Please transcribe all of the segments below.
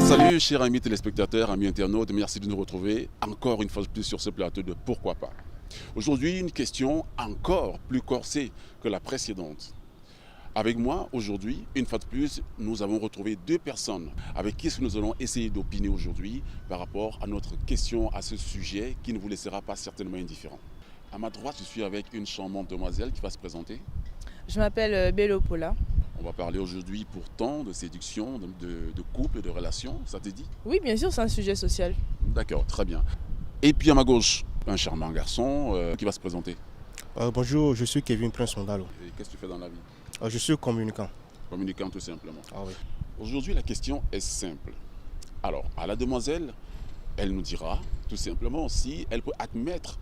Salut chers amis téléspectateurs, amis internautes, merci de nous retrouver encore une fois de plus sur ce plateau de Pourquoi pas. Aujourd'hui, une question encore plus corsée que la précédente. Avec moi, aujourd'hui, une fois de plus, nous avons retrouvé deux personnes avec qui nous allons essayer d'opiner aujourd'hui par rapport à notre question, à ce sujet qui ne vous laissera pas certainement indifférent. À ma droite, je suis avec une charmante demoiselle qui va se présenter. Je m'appelle Bello Paula. On va parler aujourd'hui pourtant de séduction, de couple, de relations, ça te dit? Oui, bien sûr, c'est un sujet social. D'accord, très bien. Et puis à ma gauche, un charmant garçon qui va se présenter. Bonjour, je suis Kevin Prince Mondalo. Et qu'est-ce que tu fais dans la vie? Je suis communicant. Communicant tout simplement. Ah oui. Aujourd'hui, la question est simple. Alors, à la demoiselle, elle nous dira tout simplement si elle peut admettre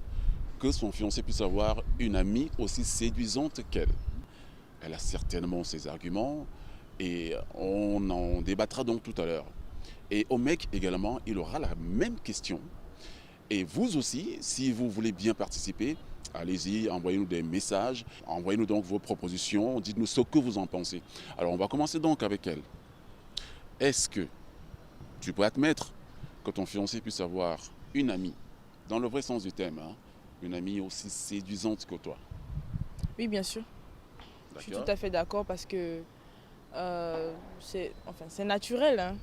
que son fiancé puisse avoir une amie aussi séduisante qu'elle. Elle a certainement ses arguments et on en débattra donc tout à l'heure. Et au mec également, il aura la même question. Et vous aussi, si vous voulez bien participer, allez-y, envoyez-nous des messages, envoyez-nous donc vos propositions, dites-nous ce que vous en pensez. Alors on va commencer donc avec elle. Est-ce que tu peux admettre que ton fiancé puisse avoir une amie, dans le vrai sens du terme, hein, une amie aussi séduisante que toi? Oui, bien sûr. Je suis tout à fait d'accord parce que c'est naturel. Hein.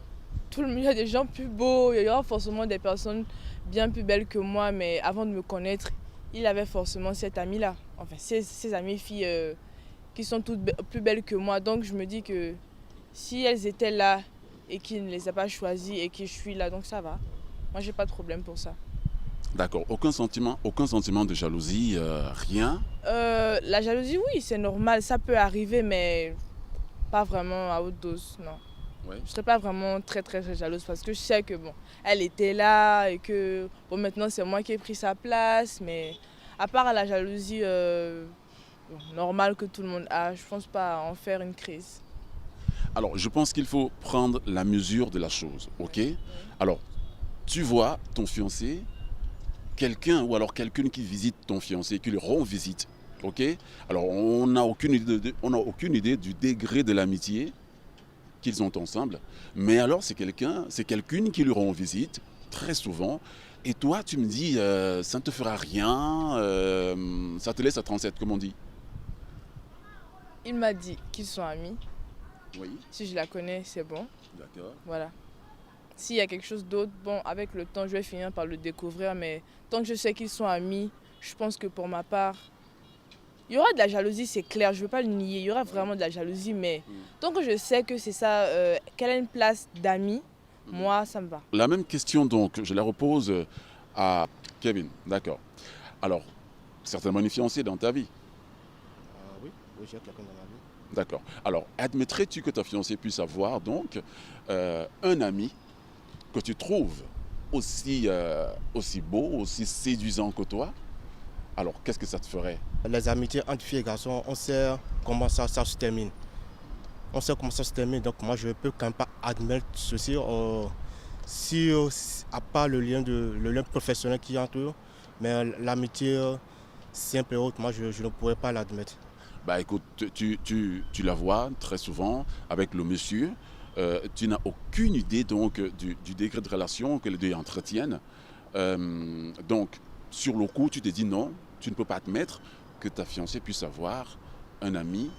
Il y a des gens plus beaux, il y aura forcément des personnes bien plus belles que moi, mais avant de me connaître, il avait forcément cette amie-là. Enfin, ces amies filles qui sont toutes plus belles que moi. Donc je me dis que si elles étaient là et qu'il ne les a pas choisies et que je suis là, donc ça va. Moi, j'ai pas de problème pour ça. D'accord, aucun sentiment de jalousie, rien? La jalousie, oui, c'est normal, ça peut arriver, mais pas vraiment à haute dose, non. Ouais. Je ne serais pas vraiment très jalouse parce que je sais que bon, elle était là et que bon, maintenant c'est moi qui ai pris sa place, mais à part la jalousie normale que tout le monde a, je pense pas en faire une crise. Alors, je pense qu'il faut prendre la mesure de la chose, ok? Alors, tu vois ton fiancé, quelqu'un ou alors quelqu'une qui visite ton fiancé, qui lui rend visite, ok? Alors, on n'a aucune idée du degré de l'amitié qu'ils ont ensemble, mais alors c'est quelqu'une qui lui rend visite, très souvent, et toi, tu me dis, ça ne te fera rien, ça te laisse à 37, comme on dit. Il m'a dit qu'ils sont amis. Oui, Si je la connais, c'est bon. d'accord. Voilà. S'il y a quelque chose d'autre, bon, avec le temps, je vais finir par le découvrir, mais tant que je sais qu'ils sont amis, je pense que pour ma part, il y aura de la jalousie, c'est clair, je ne veux pas le nier, il y aura vraiment de la jalousie, mais tant que je sais que c'est ça, qu'elle a une place d'ami, moi, ça me va. La même question, donc, je la repose à Kevin, d'accord. Alors, certainement une fiancée dans ta vie, Oui, oui, j'ai quelqu'un dans la vie. d'accord. Alors, admettrais-tu que ta fiancée puisse avoir, donc, un ami que tu trouves aussi beau, aussi séduisant que toi? Alors, qu'est-ce que ça te ferait? Les amitiés entre filles et garçons, on sait comment ça se termine. On sait comment ça se termine, donc moi je ne peux quand même pas admettre ceci. Si, à part le lien professionnel qui est entre eux, mais l'amitié simple et autre, moi je ne pourrais pas l'admettre. Bah écoute, tu la vois très souvent avec le monsieur. Tu n'as aucune idée donc du degré de relation que les deux entretiennent. Donc, sur le coup, tu te dis non, tu ne peux pas admettre que ta fiancée puisse avoir un ami,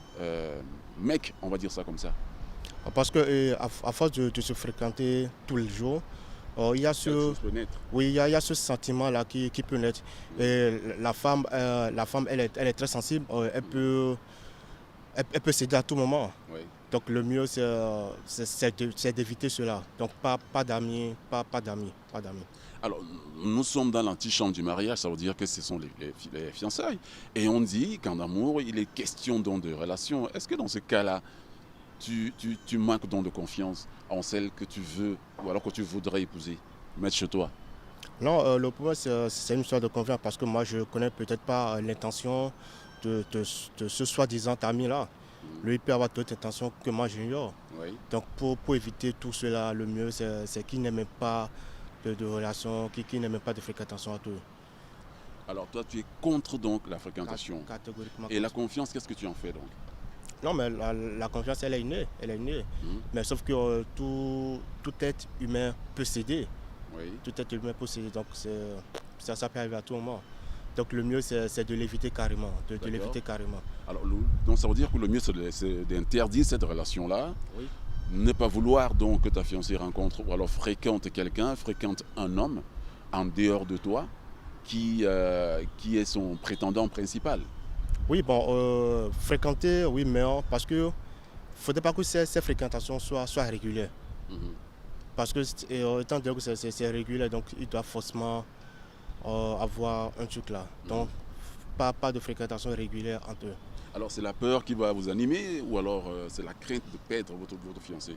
mec, on va dire ça comme ça. Parce que à force de se fréquenter tous les jours, il y a oui, il y a ce sentiment-là qui peut naître. Et la femme, elle est très sensible, elle peut céder à tout moment. Oui. Donc le mieux, c'est d'éviter cela. Donc pas d'amis, pas d'amis. Alors, nous sommes dans l'antichambre du mariage, ça veut dire que ce sont les fiançailles. Et on dit qu'en amour, il est question donc de relation. Est-ce que dans ce cas-là, tu manques donc de confiance en celle que tu veux ou alors que tu voudrais épouser, mettre chez toi? Non, le problème, c'est une histoire de confiance parce que moi, je ne connais peut-être pas l'intention de ce soi-disant ami-là. Lui, il peut avoir d'autres intentions que moi, j'ignore. Oui. Donc, pour éviter tout cela, le mieux, c'est qu'il n'aime pas de relation, qui n'aime pas de fréquentation entre eux. Alors toi, tu es contre donc la fréquentation. Catégoriquement. Et la confiance, qu'est-ce que tu en fais donc? Non, mais la confiance, elle est innée. Elle est innée. Mais sauf que tout être humain peut céder. Oui. Tout être humain peut céder. Donc, ça peut arriver à tout moment. Donc, le mieux, c'est de l'éviter carrément. De l'éviter carrément. Alors, donc ça veut dire que le mieux, c'est d'interdire cette relation-là. Oui. Ne pas vouloir donc que ta fiancée rencontre ou alors fréquente quelqu'un, fréquente un homme en dehors de toi qui est son prétendant principal. Oui, bon, fréquenter, oui, mais parce que faudrait pas que ces fréquentations soient régulières. Parce que, étant donné que c'est régulier, donc il doit forcément avoir un truc là. Donc, pas de fréquentation régulière entre eux. Alors, c'est la peur qui va vous animer ou alors c'est la crainte de perdre votre fiancé?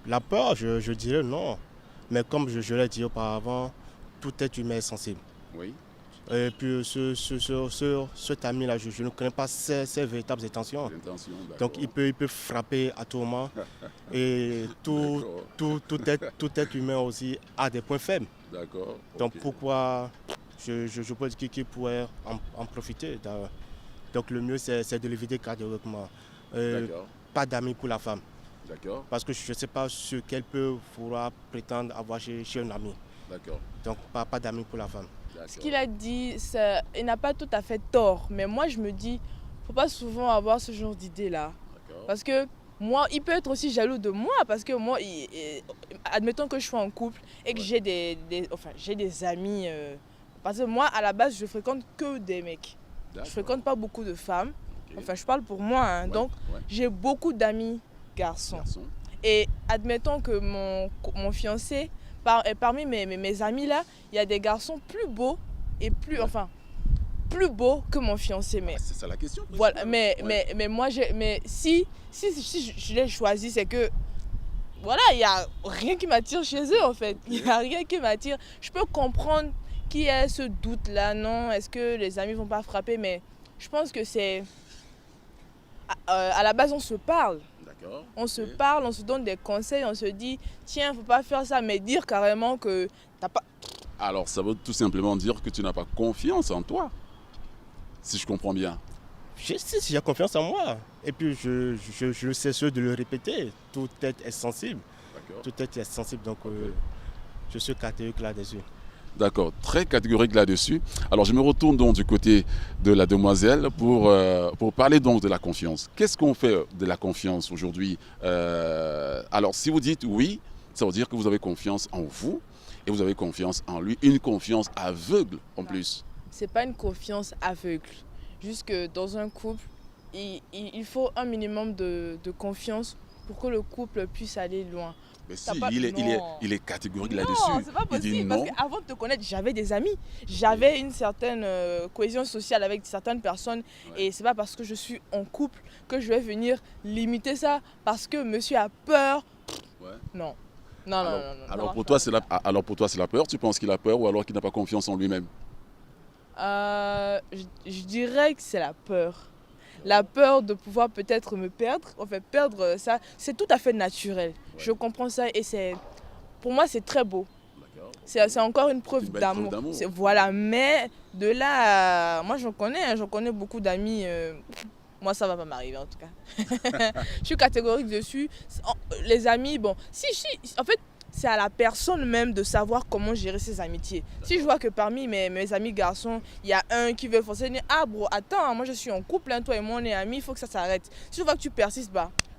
La peur, je dirais non. Mais comme je l'ai dit auparavant, tout être humain est sensible. Oui. Et puis, cet ami-là, je ne connais pas ses véritables intentions. Donc, il peut frapper à tout moment. Et tout être humain aussi a des points faibles. D'accord. Donc, pourquoi je pense qu'il pourrait en profiter. Donc, le mieux, c'est de l'éviter catégoriquement. Pas d'amis pour la femme. D'accord. Parce que je ne sais pas ce qu'elle peut vouloir prétendre avoir chez un ami. D'accord. Donc, pas d'amis pour la femme. Ce qu'il a dit, il n'a pas tout à fait tort. Mais moi, je me dis, il ne faut pas souvent avoir ce genre d'idée-là. Parce que moi, il peut être aussi jaloux de moi. Parce que moi, admettons que je sois en couple et que j'ai des amis. Parce que moi, à la base, je fréquente que des mecs. Je ne fréquente pas beaucoup de femmes. Enfin, je parle pour moi. Hein. Donc, j'ai beaucoup d'amis garçons. Et admettons que mon fiancé, parmi mes amis là, il y a des garçons plus beaux et plus beaux que mon fiancé. Mais c'est ça la question. Voilà, mais moi, si je l'ai choisi, c'est que voilà, il n'y a rien qui m'attire chez eux en fait. Il n'y a rien qui m'attire. Je peux comprendre qui est ce doute là, non, est-ce que les amis vont pas frapper, mais je pense que c'est à la base on se parle. On se parle, on se donne des conseils, on se dit tiens, faut pas faire ça, mais dire carrément que t'as pas. Alors ça veut tout simplement dire que tu n'as pas confiance en toi, si je comprends bien. J'ai confiance en moi. Et puis je sais de le répéter. Tout être est sensible. Tout être est sensible, donc je suis catégorique là-dessus. D'accord, très catégorique là-dessus. Alors je me retourne donc du côté de la demoiselle pour parler donc de la confiance. Qu'est-ce qu'on fait de la confiance aujourd'hui? Alors si vous dites oui, ça veut dire que vous avez confiance en vous et vous avez confiance en lui, une confiance aveugle en plus. C'est pas une confiance aveugle. Juste que dans un couple, il faut un minimum de confiance pour que le couple puisse aller loin. Mais si, il est catégorique là-dessus. Non, c'est pas possible. Il dit non. Parce qu'avant de te connaître, j'avais des amis. J'avais une certaine cohésion sociale avec certaines personnes. Et c'est pas parce que je suis en couple que je vais venir limiter ça. Parce que monsieur a peur. Non. Non. Alors pour toi, c'est la peur. Tu penses qu'il a peur ou alors qu'il n'a pas confiance en lui-même? Je dirais que c'est la peur. La peur de pouvoir peut-être me perdre, perdre ça, c'est tout à fait naturel. Je comprends ça et pour moi c'est très beau. C'est encore une preuve d'amour. Voilà, mais de là, moi j'en connais beaucoup d'amis. Moi ça va pas m'arriver en tout cas. Je suis catégorique dessus. Les amis, bon, en fait, c'est à la personne même de savoir comment gérer ses amitiés. Si je vois que parmi mes amis garçons, il y a un qui veut forcer, dire ah bro, attends, moi je suis en couple, hein, toi et moi on est amis, il faut que ça s'arrête. Si je vois que tu persistes,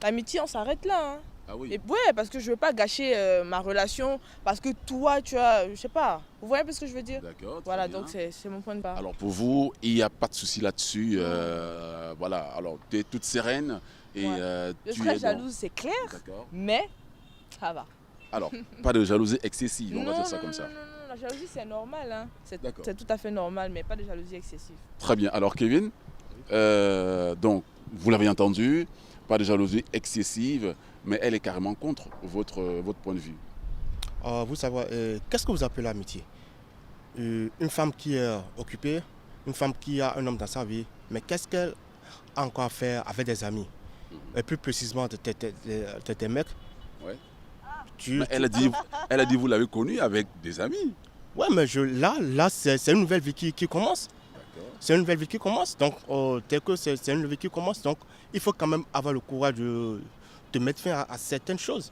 l'amitié on s'arrête là. Hein. Ah oui. Et parce que je veux pas gâcher ma relation, parce que toi tu as, je sais pas, vous voyez un peu ce que je veux dire? D'accord. Voilà, donc c'est mon point de vue. Alors pour vous, il n'y a pas de souci là-dessus. Voilà, alors tu es toute sereine et je serais jalouse, c'est clair, mais ça va. Alors, pas de jalousie excessive, on va dire ça comme ça. Non, la jalousie c'est normal, hein. C'est tout à fait normal, mais pas de jalousie excessive. Très bien, alors Kevin, donc vous l'avez entendu, pas de jalousie excessive, mais elle est carrément contre votre point de vue. Vous savez, qu'est-ce que vous appelez l'amitié? Une femme qui est occupée, une femme qui a un homme dans sa vie, mais qu'est-ce qu'elle a encore à faire avec des amis? Et plus précisément de tes mecs. Ouais. Elle a dit vous l'avez connu avec des amis. Ouais, mais là c'est une nouvelle vie qui commence. C'est une nouvelle vie qui commence. Donc, dès que c'est une nouvelle vie qui commence, donc il faut quand même avoir le courage de mettre fin à certaines choses.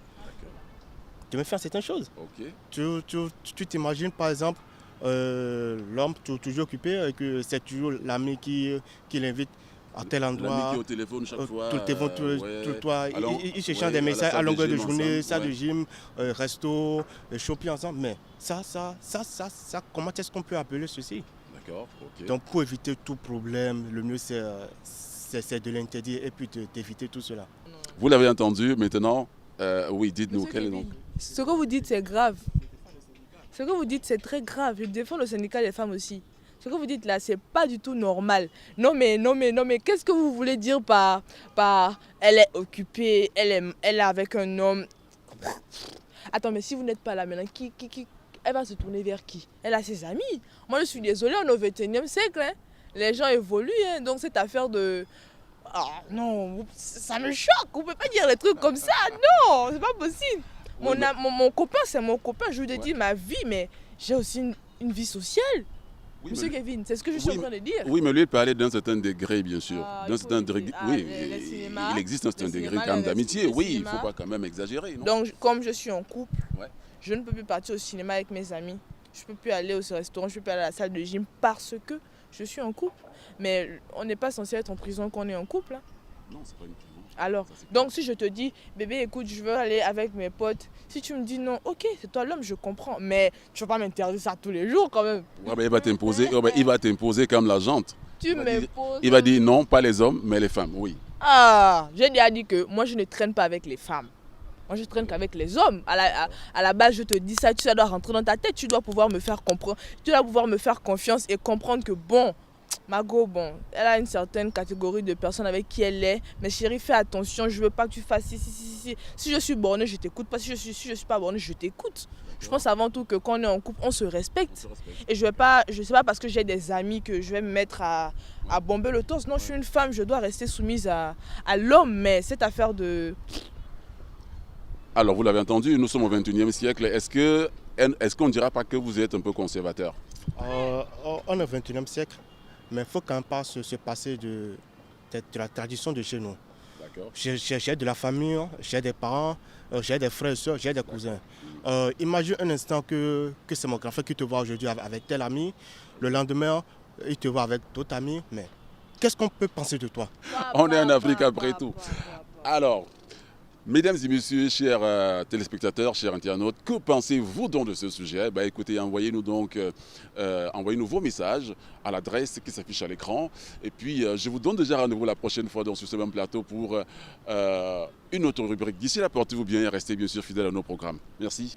De mettre fin à certaines choses. Ok. Tu t'imagines par exemple l'homme toujours occupé et que c'est toujours l'ami qui l'invite à tel endroit. L'ami qui est au téléphone chaque fois. Tout le téléphone, ouais. tout le toit. Alors, Ils s'échangent ouais, des à la messages salle à de longueur de gym journée, ensemble, salle de ouais. gym, resto, shopping ensemble. Mais ça, comment est-ce qu'on peut appeler ceci? D'accord, ok. Donc pour éviter tout problème, le mieux c'est de l'interdire et puis d'éviter tout cela. Vous l'avez entendu, maintenant, oui, dites-nous, Monsieur quel est Kevin, donc. ce que vous dites, c'est grave. Ce que vous dites, c'est très grave. Je défends le syndicat des femmes aussi. Ce que vous dites là, c'est pas du tout normal. Non mais, qu'est-ce que vous voulez dire par elle est occupée, elle est avec un homme. Attends, mais si vous n'êtes pas là maintenant, elle va se tourner vers qui? Elle a ses amis. Moi, je suis désolée, on est au XXIe siècle. Hein. Les gens évoluent, hein. Donc cette affaire de... Ah non, ça me choque. Vous ne pouvez pas dire des trucs comme ça. Non, c'est pas possible. Oui, mais- Mon copain, c'est mon copain. Je vous ai Ouais. dit ma vie, mais j'ai aussi une vie sociale. Oui, Monsieur mais- Kevin, c'est ce que je suis Oui, en train de dire. Oui, mais lui, il parlait d'un certain degré, bien sûr. Ah, D'un il faut certain éviter. degré. Ah, Oui, les cinémas, il existe un certain les degré cinémas, quand même les d'amitié. restos, Oui, les il ne faut cinémas. pas quand même exagérer. Non. Donc, comme je suis en couple, Ouais. je ne peux plus partir au cinéma avec mes amis. Je ne peux plus aller au restaurant, je ne peux plus aller à la salle de gym parce que je suis en couple. Mais on n'est pas censé être en prison quand on est en couple. Hein. Non, c'est pas une prison. Alors, Ça, c'est donc si je te dis, bébé, écoute, je veux aller avec mes potes. Si tu me dis non, ok, c'est toi l'homme, je comprends. Mais tu ne vas pas m'interdire ça tous les jours quand même. Ouais, ben, il va t'imposer comme la jante. Tu va dire- m'imposes. Il va dire non, pas les hommes, mais les femmes, oui. Ah, j'ai déjà dit que moi je ne traîne pas avec les femmes. Moi je traîne qu'avec les hommes. À la base, je te dis ça, ça doit rentrer dans ta tête. Tu dois pouvoir me faire comprendre. Tu dois pouvoir me faire confiance et comprendre que bon, Margot, bon, elle a une certaine catégorie de personnes avec qui elle est. Mais chérie, fais attention, je veux pas que tu fasses si. Si je suis bornée, je t'écoute pas. Si je suis pas bornée, je t'écoute. Je pense avant tout que quand on est en couple, on se On respecte. se respecte. Et je sais pas parce que j'ai des amis que je vais me mettre à bomber le torse. Non, je suis une femme, je dois rester soumise à l'homme. Mais cette affaire de... Alors, vous l'avez entendu, nous sommes au XXIe siècle. Est-ce qu'on ne dira pas que vous êtes un peu conservateur? On est au XXIe siècle, mais il faut quand même pas se passer de la tradition de chez nous. D'accord. J'ai de la famille, j'ai des parents, j'ai des frères et soeurs, j'ai des cousins. Imagine un instant que c'est mon grand frère qui te voit aujourd'hui avec tel ami, le lendemain, il te voit avec d'autres amis, mais qu'est-ce qu'on peut penser de toi? On est en Afrique après tout. Alors, mesdames et messieurs, chers téléspectateurs, chers internautes, que pensez-vous donc de ce sujet? Écoutez, envoyez-nous vos messages à l'adresse qui s'affiche à l'écran. Et puis, je vous donne déjà rendez-vous la prochaine fois sur ce même plateau pour une autre rubrique. D'ici là, portez-vous bien et restez bien sûr fidèles à nos programmes. Merci.